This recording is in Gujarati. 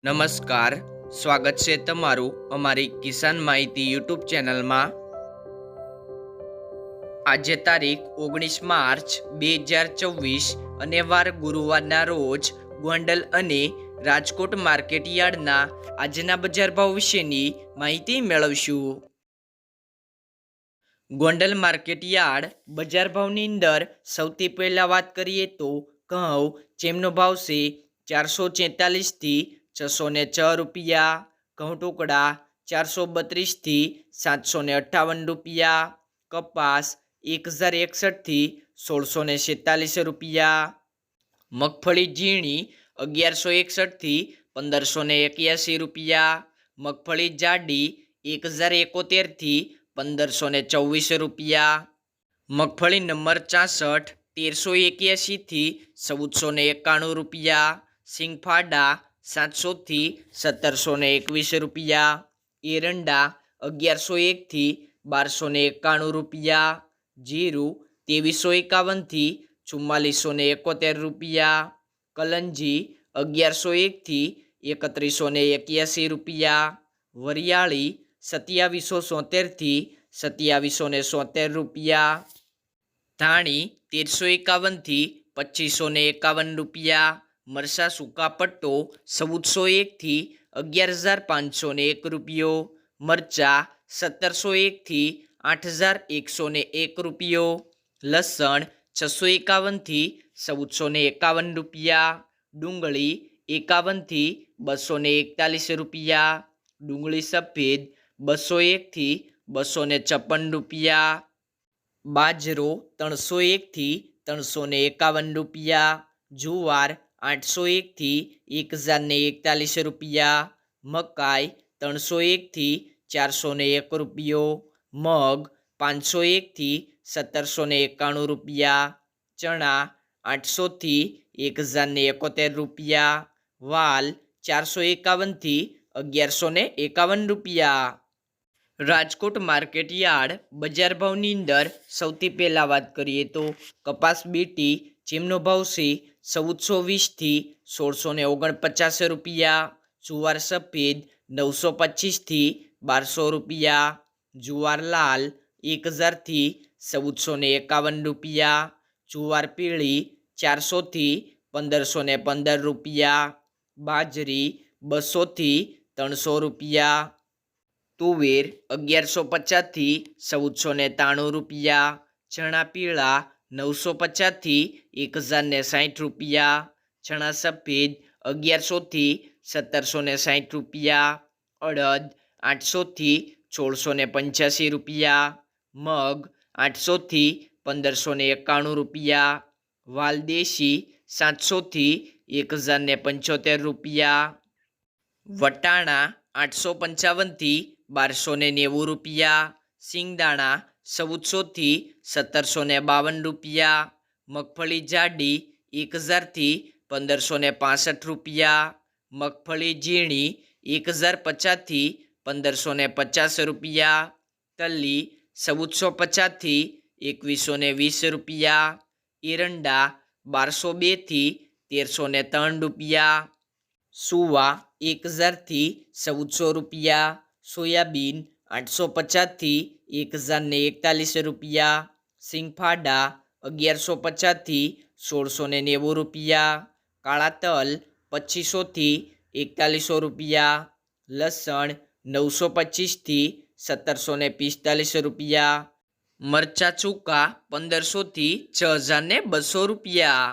નમસ્કાર, સ્વાગત છે તમારું અમારી કિસાન માહિતી યુટ્યુબ ચેનલમાં। આજે તારીખ 19 માર્ચ 2024 અને વાર ગુરુવારના રોજ ગોંડલ અને રાજકોટ માર્કેટ યાર્ડના આજના બજાર ભાવ વિશેની માહિતી મેળવશું। ગોંડલ માર્કેટ યાર્ડ બજાર ભાવની અંદર સૌથી પહેલા વાત કરીએ તો ઘઉં જેમનો ભાવ છે 443 થી 606 રૂપિયા, ઘઉં ટુકડા 432 થી 758 રૂપિયા, કપાસ 1061 થી 1647 રૂપિયા, મગફળી ઝીણી 1161 થી 1581 રૂપિયા, મગફળી જાડી 1071 થી 1524 રૂપિયા, મગફળી નંબર 64 1381 થી 1491 રૂપિયા, સિંગફાડા 700 થી 1721 રૂપિયા, એરંડા 1101 થી 1291 રૂપિયા, જીરું 2351 થી 4471 રૂપિયા, કલંજી 1101 થી 3181 રૂપિયા, વરિયાળી 2773 થી 2773 રૂપિયા, ધાણી 1351 થી 2551 રૂપિયા, મરસા સૂકા પટ્ટો 1401 થી 11501 રૂપિયો, મરચા 1701 થી 8101 રૂપિયો, લસણ 651 થી 1451 રૂપિયા, ડુંગળી 51 થી 241 રૂપિયા, ડુંગળી સફેદ 201 થી 256 રૂપિયા, બાજરો 301 થી 351 રૂપિયા, જુવાર 801 થી 1041 રૂપિયા, મકાઈ 301 થી 401 રૂપિયો, મગ 501 થી 1791 રૂપિયા, ચણા 800 થી 1071 રૂપિયા, વાલ 451 થી 1151 રૂપિયા। રાજકોટ માર્કેટ યાર્ડ બજાર ભાવની અંદર સૌથી પહેલાં વાત કરીએ તો કપાસ બીટી જેમનો ભાવ છે 1420 થી 1649 રૂપિયા, જુવાર સફેદ 925 થી 1200 રૂપિયા, જુવાર લાલ 1000 થી 1451 રૂપિયા, જુવાર પીળી 400 થી 1515 રૂપિયા, બાજરી 200 થી 300 રૂપિયા, તુવેર 1150 થી 1493 રૂપિયા, ચણા પીળા 950 થી 1060 રૂપિયા, ચણા સફેદ 1100 થી 1760 રૂપિયા, અડદ 800 થી 1685 રૂપિયા, મગ 800 થી 1591 રૂપિયા, વાલદેશી 700 થી 1075 રૂપિયા, વટાણા 855 થી 1290 રૂપિયા, સિંગદાણા 1400 થી 1752 રૂપિયા, મગફળી જાડી 1000 થી 1565 રૂપિયા, મગફળી ઝીણી 1050 થી 1550 રૂપિયા, તલી 1450 થી 2120 રૂપિયા, એરંડા 1202 થી 1303 રૂપિયા, સુવા 1000 થી 1400 રૂપિયા, સોયાબીન 850 થી 1041 રૂપિયા, સિંગફાડા 1150 થી 1690 રૂપિયા, કાળા તલ 2500 થી 4100 રૂપિયા, લસણ 925 થી 1745 રૂપિયા, મરચા ચૂકા 1500 થી 6200 રૂપિયા।